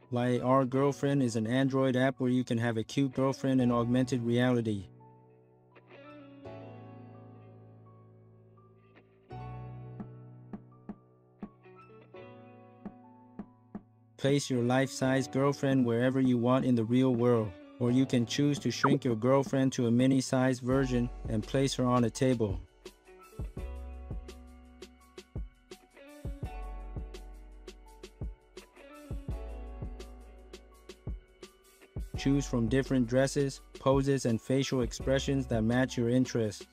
Like Our Girlfriend is an Android app where you can have a cute girlfriend in augmented reality. Place your life-size girlfriend wherever you want in the real world, or you can choose to shrink your girlfriend to a mini-sized version and place her on a table. Choose from different dresses, poses, and facial expressions that match your interests.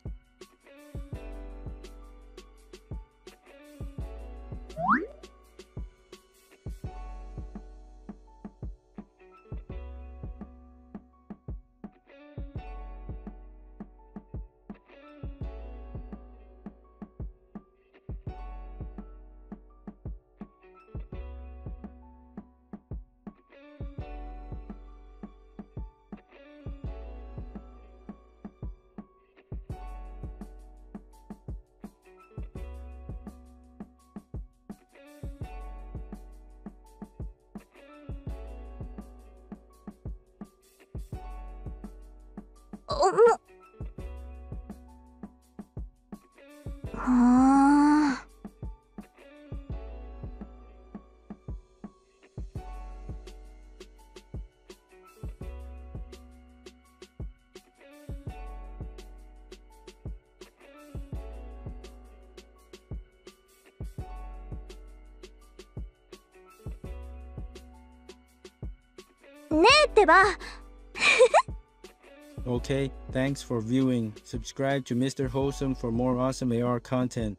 Okay, thanks for viewing. Subscribe to Mr. Wholesome for more awesome AR content.